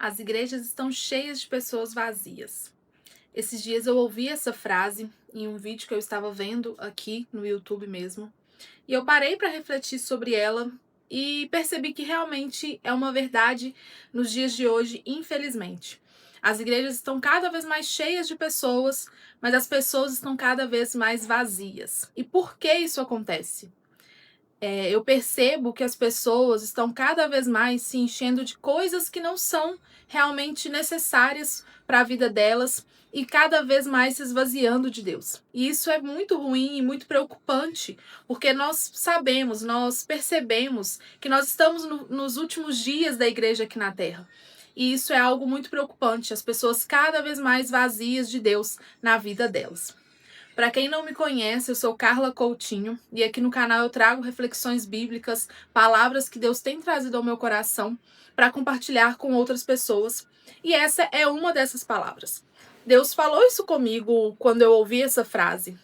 As igrejas estão cheias de pessoas vazias. Esses dias eu ouvi essa frase em um vídeo que eu estava vendo aqui no YouTube mesmo, e eu parei para refletir sobre ela e percebi que realmente é uma verdade nos dias de hoje, infelizmente. As igrejas estão cada vez mais cheias de pessoas, mas as pessoas estão cada vez mais vazias. E por que isso acontece? Eu percebo que as pessoas estão cada vez mais se enchendo de coisas que não são realmente necessárias para a vida delas e cada vez mais se esvaziando de Deus. E isso é muito ruim e muito preocupante, porque nós sabemos, nós percebemos que nós estamos nos últimos dias da igreja aqui na Terra. E isso é algo muito preocupante, as pessoas cada vez mais vazias de Deus na vida delas. Para quem não me conhece, eu sou Carla Coutinho e aqui no canal eu trago reflexões bíblicas, palavras que Deus tem trazido ao meu coração para compartilhar com outras pessoas. E essa é uma dessas palavras. Deus falou isso comigo quando eu ouvi essa frase,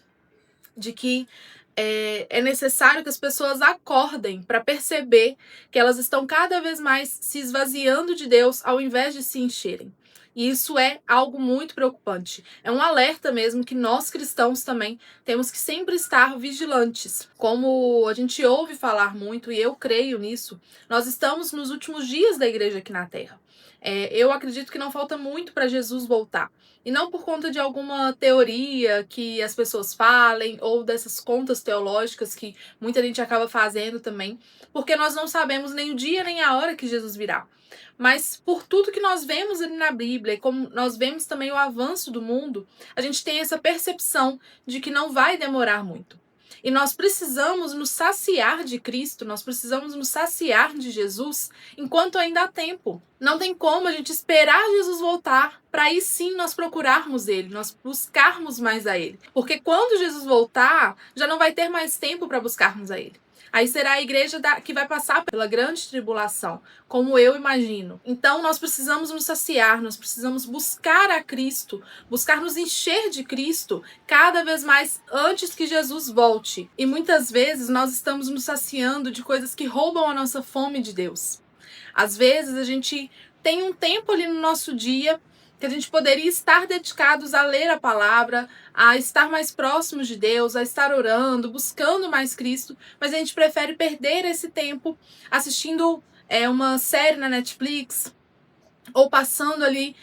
de que é necessário que as pessoas acordem para perceber que elas estão cada vez mais se esvaziando de Deus ao invés de se encherem. E isso é algo muito preocupante. É um alerta mesmo que nós cristãos também temos que sempre estar vigilantes. Como a gente ouve falar muito, e eu creio nisso, nós estamos nos últimos dias da igreja aqui na Terra. Eu acredito que não falta muito para Jesus voltar. E não por conta de alguma teoria que as pessoas falem ou dessas contas teológicas que muita gente acaba fazendo também, porque nós não sabemos nem o dia nem a hora que Jesus virá. Mas por tudo que nós vemos ali na Bíblia e como nós vemos também o avanço do mundo, a gente tem essa percepção de que não vai demorar muito. E nós precisamos nos saciar de Cristo, nós precisamos nos saciar de Jesus enquanto ainda há tempo. Não tem como a gente esperar Jesus voltar para aí sim nós procurarmos Ele, nós buscarmos mais a Ele. Porque quando Jesus voltar, já não vai ter mais tempo para buscarmos a Ele. Aí será a igreja que vai passar pela grande tribulação, como eu imagino. Então nós precisamos nos saciar, nós precisamos buscar a Cristo, buscar nos encher de Cristo cada vez mais antes que Jesus volte. E muitas vezes nós estamos nos saciando de coisas que roubam a nossa fome de Deus. Às vezes a gente tem um tempo ali no nosso dia que a gente poderia estar dedicados a ler a palavra, a estar mais próximos de Deus, a estar orando, buscando mais Cristo, mas a gente prefere perder esse tempo assistindo uma série na Netflix, ou passando ali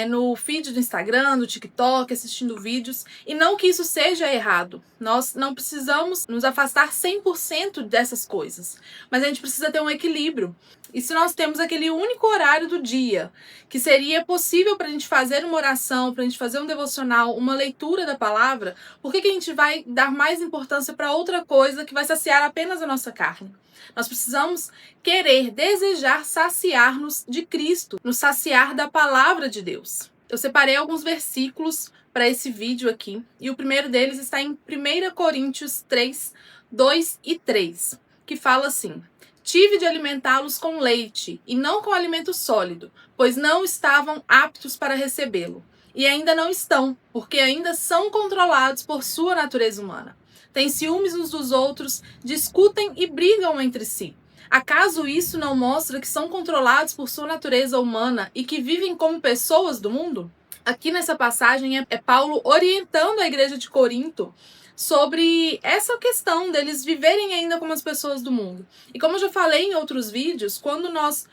no feed do Instagram, do TikTok, assistindo vídeos. E não que isso seja errado. Nós não precisamos nos afastar 100% dessas coisas. Mas a gente precisa ter um equilíbrio. E se nós temos aquele único horário do dia, que seria possível para a gente fazer uma oração, para a gente fazer um devocional, uma leitura da palavra, por que a gente vai dar mais importância para outra coisa que vai saciar apenas a nossa carne? Nós precisamos querer, desejar saciar-nos de Cristo, nos saciar da palavra de Deus. Eu separei alguns versículos para esse vídeo aqui, e o primeiro deles está em 1 Coríntios 3, 2 e 3, que fala assim: tive de alimentá-los com leite, e não com alimento sólido, pois não estavam aptos para recebê-lo. E ainda não estão, porque ainda são controlados por sua natureza humana. Têm ciúmes uns dos outros, discutem e brigam entre si. Acaso isso não mostra que são controlados por sua natureza humana e que vivem como pessoas do mundo? Aqui nessa passagem é Paulo orientando a igreja de Corinto sobre essa questão deles viverem ainda como as pessoas do mundo. E como eu já falei em outros vídeos, quando nós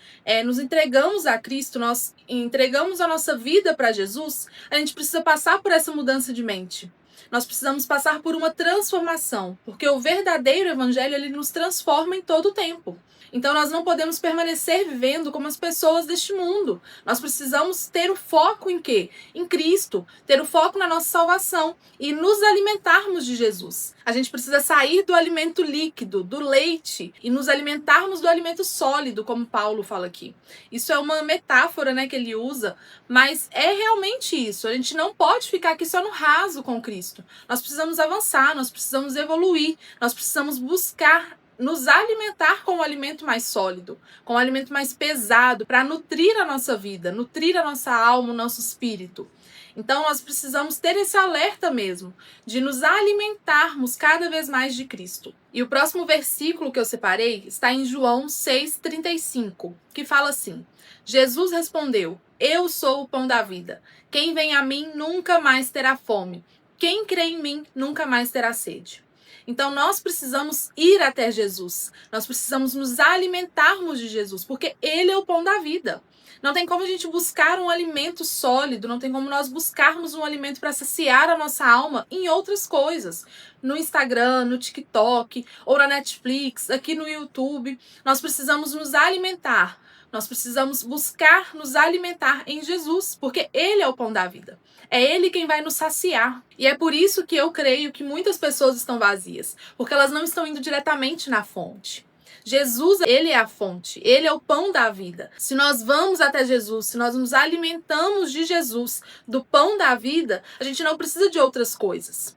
nos entregamos a Cristo, nós entregamos a nossa vida para Jesus, a gente precisa passar por essa mudança de mente. Nós precisamos passar por uma transformação, porque o verdadeiro evangelho ele nos transforma em todo o tempo. Então nós não podemos permanecer vivendo como as pessoas deste mundo. Nós precisamos ter o foco em quê? Em Cristo, ter o foco na nossa salvação e nos alimentarmos de Jesus. A gente precisa sair do alimento líquido, do leite, e nos alimentarmos do alimento sólido, como Paulo fala aqui. Isso é uma metáfora, né, que ele usa, mas é realmente isso. A gente não pode ficar aqui só no raso com Cristo. Nós precisamos avançar, nós precisamos evoluir, nós precisamos buscar nos alimentar com o alimento mais sólido, com o alimento mais pesado, para nutrir a nossa vida, nutrir a nossa alma, o nosso espírito. Então nós precisamos ter esse alerta mesmo, de nos alimentarmos cada vez mais de Cristo. E o próximo versículo que eu separei está em João 6,35, que fala assim: Jesus respondeu: Eu sou o pão da vida. Quem vem a mim nunca mais terá fome. Quem crê em mim nunca mais terá sede. Então nós precisamos ir até Jesus. Nós precisamos nos alimentarmos de Jesus, porque Ele é o pão da vida. Não tem como a gente buscar um alimento sólido, não tem como nós buscarmos um alimento para saciar a nossa alma em outras coisas. No Instagram, no TikTok, ou na Netflix, aqui no YouTube. Nós precisamos nos alimentar. Nós precisamos buscar nos alimentar em Jesus, porque Ele é o pão da vida. É Ele quem vai nos saciar. E é por isso que eu creio que muitas pessoas estão vazias, porque elas não estão indo diretamente na fonte. Jesus, Ele é a fonte, Ele é o pão da vida. Se nós vamos até Jesus, se nós nos alimentamos de Jesus, do pão da vida, a gente não precisa de outras coisas.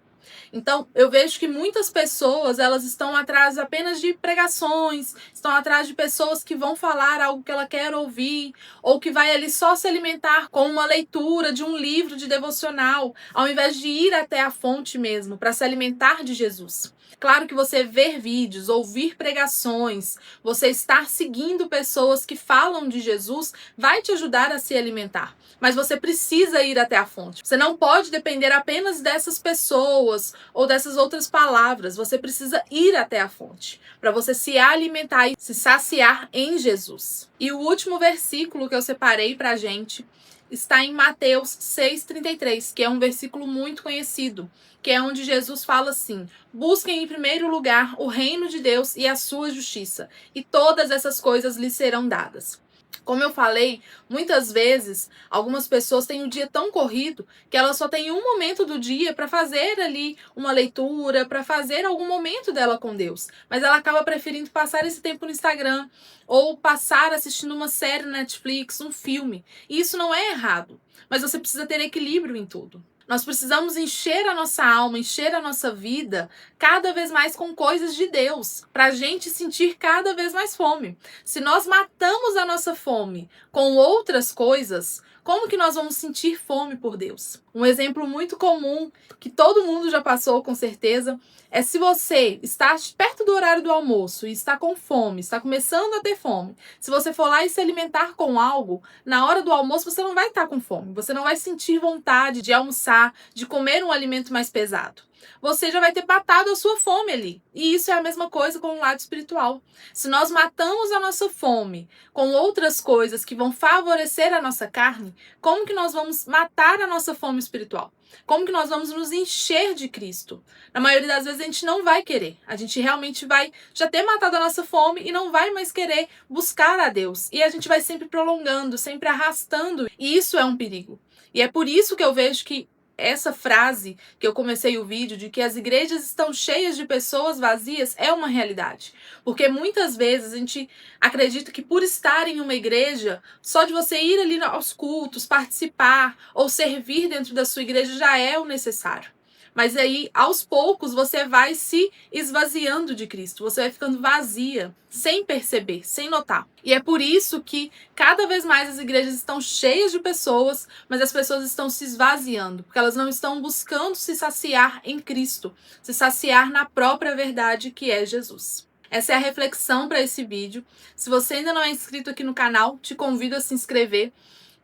Então, eu vejo que muitas pessoas, elas estão atrás apenas de pregações, estão atrás de pessoas que vão falar algo que ela quer ouvir, ou que vai ali só se alimentar com uma leitura de um livro de devocional, ao invés de ir até a fonte mesmo, para se alimentar de Jesus. Claro que você ver vídeos, ouvir pregações, você estar seguindo pessoas que falam de Jesus, vai te ajudar a se alimentar. Mas você precisa ir até a fonte. Você não pode depender apenas dessas pessoas ou dessas outras palavras. Você precisa ir até a fonte para você se alimentar e se saciar em Jesus. E o último versículo que eu separei para a gente está em Mateus 6,33, que é um versículo muito conhecido, que é onde Jesus fala assim: busquem em primeiro lugar o reino de Deus e a sua justiça, e todas essas coisas lhes serão dadas. Como eu falei, muitas vezes algumas pessoas têm um dia tão corrido que elas só têm um momento do dia para fazer ali uma leitura, para fazer algum momento dela com Deus. Mas ela acaba preferindo passar esse tempo no Instagram ou passar assistindo uma série na Netflix, um filme. E isso não é errado, mas você precisa ter equilíbrio em tudo. Nós precisamos encher a nossa alma, encher a nossa vida cada vez mais com coisas de Deus, para a gente sentir cada vez mais fome. Se nós matamos a nossa fome com outras coisas, como que nós vamos sentir fome por Deus? Um exemplo muito comum, que todo mundo já passou com certeza, é se você está perto do horário do almoço e está com fome, está começando a ter fome. Se você for lá e se alimentar com algo, na hora do almoço você não vai estar com fome. Você não vai sentir vontade de almoçar, de comer um alimento mais pesado. Você já vai ter matado a sua fome ali. E isso é a mesma coisa com o lado espiritual. Se nós matamos a nossa fome com outras coisas que vão favorecer a nossa carne, como que nós vamos matar a nossa fome espiritual? Como que nós vamos nos encher de Cristo? Na maioria das vezes a gente não vai querer. A gente realmente vai já ter matado a nossa fome e não vai mais querer buscar a Deus. E a gente vai sempre prolongando, sempre arrastando. E isso é um perigo. E é por isso que eu vejo que essa frase que eu comecei o vídeo de que as igrejas estão cheias de pessoas vazias é uma realidade. Porque muitas vezes a gente acredita que por estar em uma igreja, só de você ir ali aos cultos, participar ou servir dentro da sua igreja já é o necessário. Mas aí, aos poucos, você vai se esvaziando de Cristo. Você vai ficando vazia, sem perceber, sem notar. E é por isso que cada vez mais as igrejas estão cheias de pessoas, mas as pessoas estão se esvaziando, porque elas não estão buscando se saciar em Cristo, se saciar na própria verdade que é Jesus. Essa é a reflexão para esse vídeo. Se você ainda não é inscrito aqui no canal, te convido a se inscrever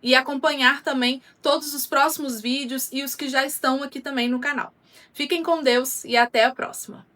e acompanhar também todos os próximos vídeos e os que já estão aqui também no canal. Fiquem com Deus e até a próxima!